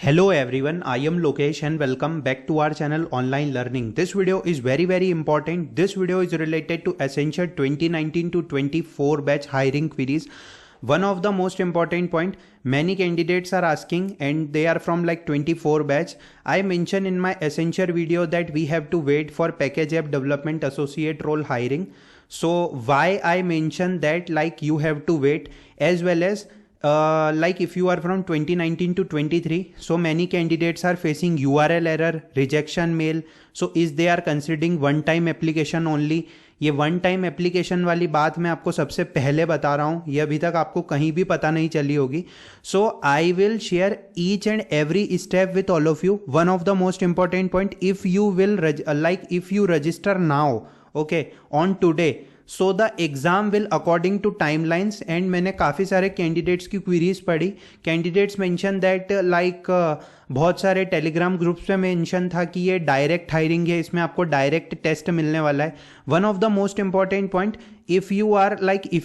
Hello everyone, I am Lokesh and welcome back to our channel Online Learning. This video is very important. This video is related to Accenture 2019 to 24 batch hiring queries. One of the most important point, many candidates are asking and they are from like 24 batch. I mentioned in my Accenture video that we have to wait for package app development associate role hiring. So why I mentioned that like you have to wait, as well as like if you are from 2019 to 23, so many candidates are facing URL error, rejection mail. So is they are considering one time application only. ये one time application वाली बात मैं आपको सबसे पहले बता रहा हूँ, ये अभी तक आपको कहीं भी पता नहीं चली होगी. So I will share each and every step with all of you. One of the most important point, if you will if you register now, okay, on today, so the exam will according to timelines. And मैंने काफ़ी सारे candidates की queries पढ़ी. Candidates mention that बहुत सारे Telegram groups में mention था कि ये डायरेक्ट हायरिंग है, इसमें आपको डायरेक्ट टेस्ट मिलने वाला है. One of the most important point, if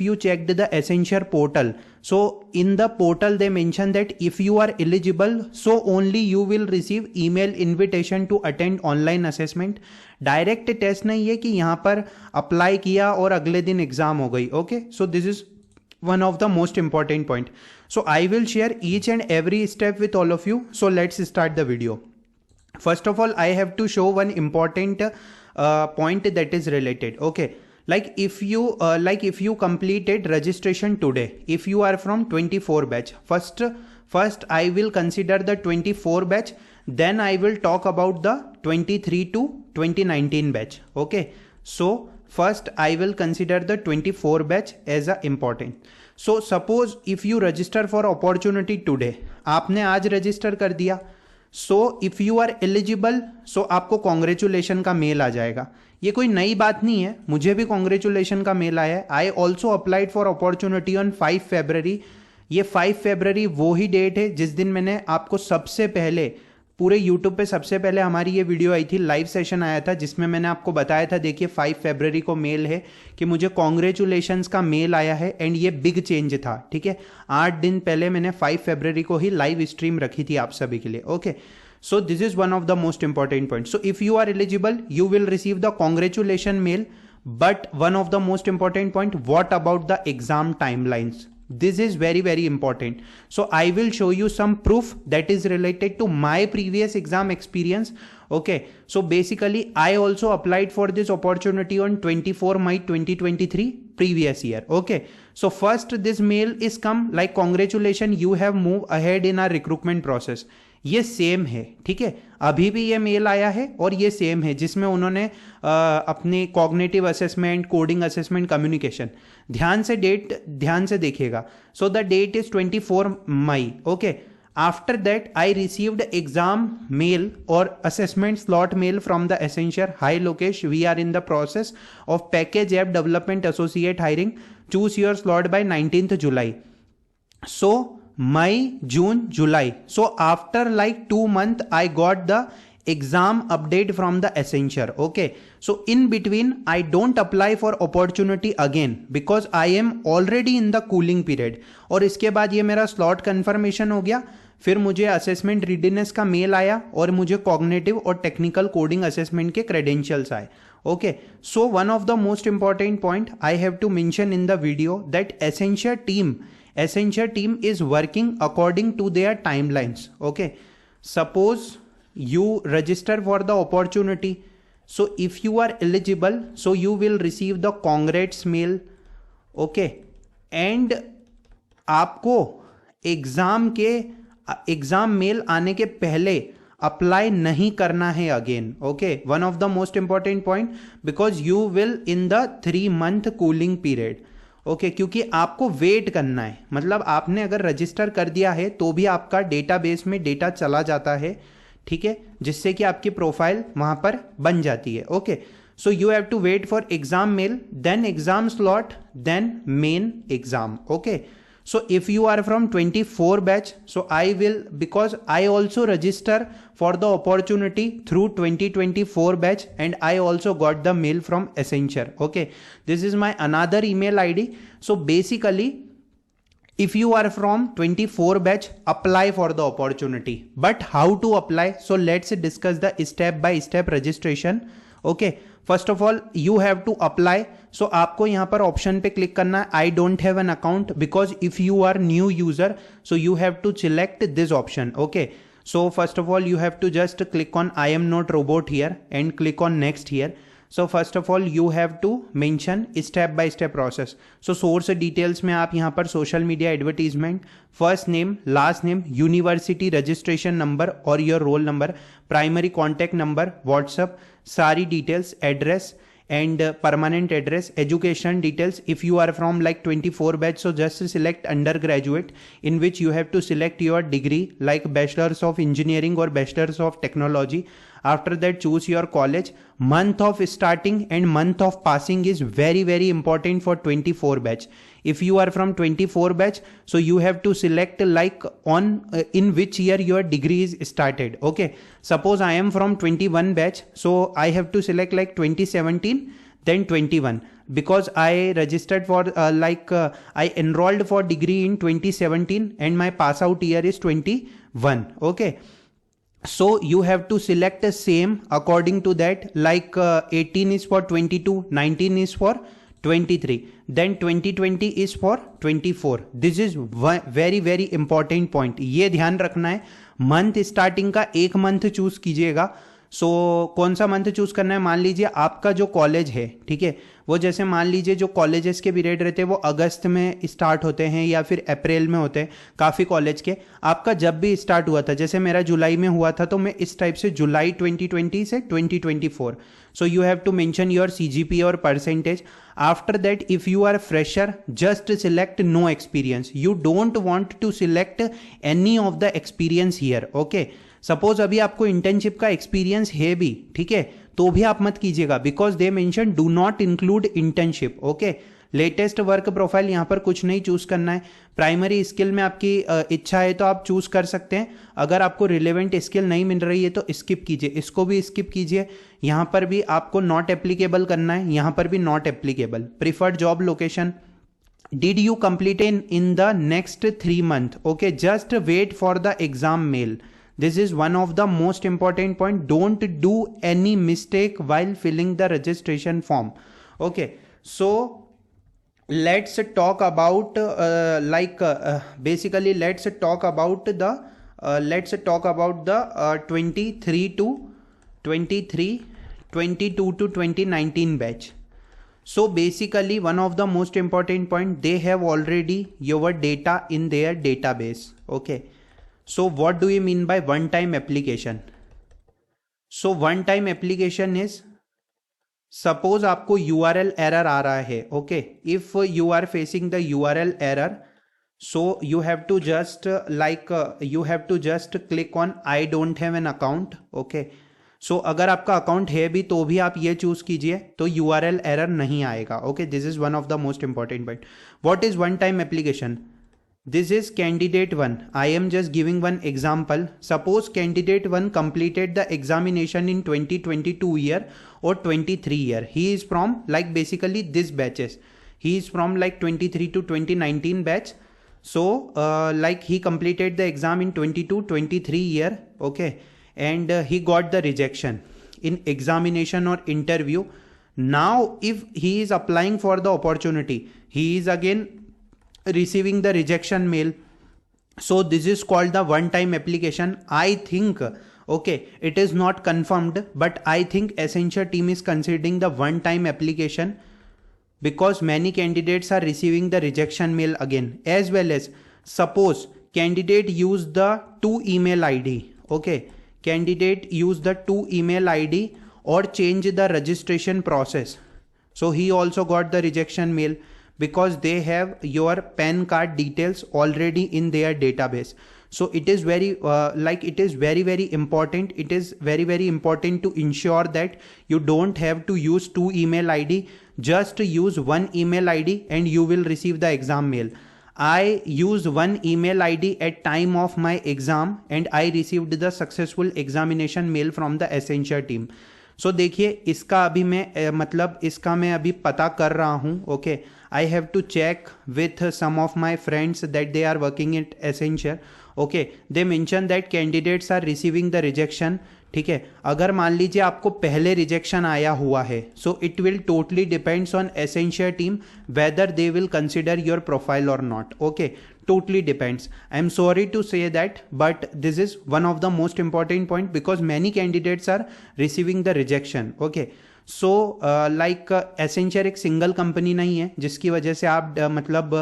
you checked the Accenture portal, so in the portal they mention that if you are eligible, so only you will receive email invitation to attend online assessment. Direct test नहीं है कि यहाँ पर apply किया और अगले दिन exam हो गई. Okay, so this is one of the most important point. So I will share each and every step with all of you. So let's start the video. First of all, I have to show one important point that is related. Okay, like if you completed registration today, if you are from 24 batch, first I will consider the 24 batch, then I will talk about the 23 to 2019 batch. Okay, so first I will consider the 24 batch as a important. So suppose if you register for opportunity today, आपने आज register कर दिया, so if you are eligible, so आपको congratulation का mail आ जाएगा. ये कोई नई बात नहीं है, मुझे भी कॉन्ग्रेचुलेशन का मेल आया है. I also applied for opportunity on 5 फरवरी. ये 5 फरवरी वो ही डेट है जिस दिन मैंने आपको सबसे पहले पूरे YouTube पे सबसे पहले हमारी ये वीडियो आई थी, लाइव सेशन आया था जिसमें मैंने आपको बताया था, देखिए 5 फरवरी को मेल है कि मुझे कॉन्ग्रेचुलेशंस का मेल आया है. एंड ये बिग चेंज था. ठीक है, 8 दिन पहले मैंने 5 फरवरी को ही लाइव स्ट्रीम रखी थी आप सभी के लिए. Okay, so this is one of the most important point. So if you are eligible, you will receive the congratulation mail. But one of the most important point, what about the exam timelines? This is very important. So I will show you some proof that is related to my previous exam experience. Okay, so basically I also applied for this opportunity on 24 May 2023 previous year. Okay, so first this mail is come like congratulations, you have moved ahead in our recruitment process. ये same है. ठीक है, अभी भी ये mail आया है और ये सेम है जिसमें उन्होंने अपनी cognitive assessment, coding assessment, communication, ध्यान से देखिएगा. So the date is 24 May. Okay, after that I received exam mail और assessment slot mail from the Accenture. Hi Lokesh, we are in the process of package app development associate hiring. Choose your slot by 19th July. So May, June, July. So after like 2 months, I got the exam update from the Accenture. Okay, so in between I don't apply for opportunity again because I am already in the cooling period. और इसके बाद ये मेरा slot confirmation हो गया. फिर मुझे assessment रीडीनेस का मेल आया और मुझे कॉग्निटिव और टेक्निकल कोडिंग असेसमेंट के क्रेडेंशियल्स आए. Okay, so one of the most important point I have to mention in the video that Accenture team is working according to their timelines. Okay, suppose you register for the opportunity, so if you are eligible, so you will receive the congrats mail. Okay, and आपको exam mail आने के पहले apply नहीं करना है again. Okay, one of the most important point, because you will in the 3-month cooling period. Okay, क्योंकि आपको wait करना है. मतलब आपने अगर रजिस्टर कर दिया है तो भी आपका डेटाबेस में डेटा चला जाता है. ठीक है, जिससे कि आपकी प्रोफाइल वहां पर बन जाती है. Okay, so you have to wait for exam mail, then exam slot, then main exam. Okay, so if you are from 24 batch, so I will, because I also register for the opportunity through 2024 batch and I also got the mail from Accenture. Okay, this is my another email ID. So basically If you are from 24 batch, apply for the opportunity. But how to apply? So let's discuss the step by step registration. Okay, first of all you have to apply. So आपको यहाँ पर option पे click करना है I don't have an account, because if you are new user so you have to select this option. Okay, so first of all you have to just click on I am not robot here and click on next here. So first of all you have to mention step by step process. So source details में आप यहाँ पर social media advertisement, first name, last name, university registration number और your roll number, primary contact number, WhatsApp, सारी details, address and permanent address, education details. If you are from like 24 batch, so just select undergraduate, in which you have to select your degree like bachelor's of engineering or bachelor's of technology. After that choose your college, month of starting and month of passing is very very important for 24 batch. If you are from 24 batch, so you have to select like on in which year your degree is started. Okay, suppose I am from 21 batch, so I have to select like 2017 then 21, because I registered for I enrolled for degree in 2017 and my pass out year is 21. Okay, so you have to select the same according to that, like 18 is for 22, 19 is for 23, then 2020 is for 24. This is very very important point. ये ध्यान रखना है, month starting का एक month choose कीजिएगा. सो कौन सा month choose करना है? मान लीजिए आपका जो कॉलेज है, ठीक है, वो जैसे मान लीजिए जो कॉलेजेस के पीरियड रहते हैं वो अगस्त में स्टार्ट होते हैं या फिर अप्रैल में होते हैं काफ़ी कॉलेज के. आपका जब भी स्टार्ट हुआ था, जैसे मेरा जुलाई में हुआ था, तो मैं इस टाइप से जुलाई 2020 से 2024. So you have to mention your CGPA और percentage. After that if you are fresher, just select no experience. You don't want to select any of the experience here. Okay, suppose अभी आपको internship का experience है भी, ठीक है, तो भी आप मत कीजिएगा, because they mention do not include internship. Okay, latest work profile यहाँ पर कुछ नहीं चूज करना है. प्राइमरी स्किल में आपकी इच्छा है तो आप चूज कर सकते हैं. अगर आपको रिलेवेंट स्किल नहीं मिल रही है तो स्किप कीजिए, इसको भी स्किप कीजिए. यहाँ पर भी आपको नॉट एप्लीकेबल करना है, यहाँ पर भी not applicable. Preferred job location, did you complete in the next 3 months? Okay, just wait for the exam mail. This is one of the most important point. Don't do any mistake while filling the registration form. Okay, so let's talk about basically let's talk about the 23 to 23 22 to 2019 batch. So basically one of the most important point, they have already your data in their database. Okay, so what do you mean by one time application? So one time application is, suppose आपको URL error आ रहा है. Okay, if you are facing the URL error, so you have to just click on I don't have an account. Okay, सो अगर आपका account है भी तो भी आप ये चूज कीजिए, तो URL एरर नहीं आएगा. Okay, this is one of the most important point. What is one time application? This is candidate 1. I am just giving one example. Suppose candidate 1 completed the examination in 2022 year or 23 year. He is from like basically this batches. He is from like 23 to 2019 batch. So like he completed the exam in 22-23 year. Okay, and he got the rejection in examination or interview. Now if he is applying for the opportunity, he is again receiving the rejection mail. So this is called the one time application. I think, okay, it is not confirmed, but I think Accenture team is considering the one time application, because many candidates are receiving the rejection mail again. As well as suppose candidate use the 2 email ID. Okay, candidate use the 2 email ID or change the registration process. So he also got the rejection mail, because they have your PAN card details already in their database. So it is very very important. It is very very important to ensure that you don't have to use 2 email ID. Just use 1 email ID and you will receive the exam mail. I used 1 email ID at time of my exam and I received the successful examination mail from the Accenture team. So देखिए, इसका अभी मैं इसका मैं अभी पता कर रहा हूँ. Okay, I have to check with some of my friends that they are working at Accenture. Okay, they mention that candidates are receiving the rejection. ठीक है, अगर मान लीजिए आपको पहले रिजेक्शन आया हुआ है, so it will totally depends on Accenture team whether they will consider your profile और not. Okay, totally depends. I am sorry to say that, but this is one of the most important point because many candidates are receiving the rejection. Okay, so like Accenture एक single company नहीं है जिसकी वजह से आप मतलब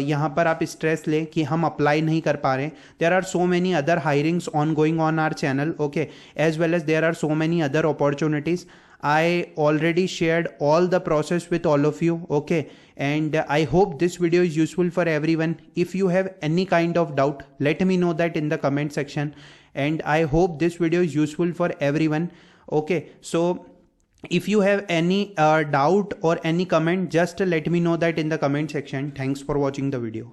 यहाँ पर आप स्ट्रेस लें कि हम अप्लाई नहीं कर पा रहे हैं. There are so many other hirings on going on our channel. Okay, as well as there are so many other opportunities. I already shared all the process with all of you. Okay, and I hope this video is useful for everyone. If you have any kind of doubt, let me know that in the comment section, and I hope this video is useful for everyone. Okay, so if you have any doubt or any comment, just let me know that in the comment section. Thanks for watching the video.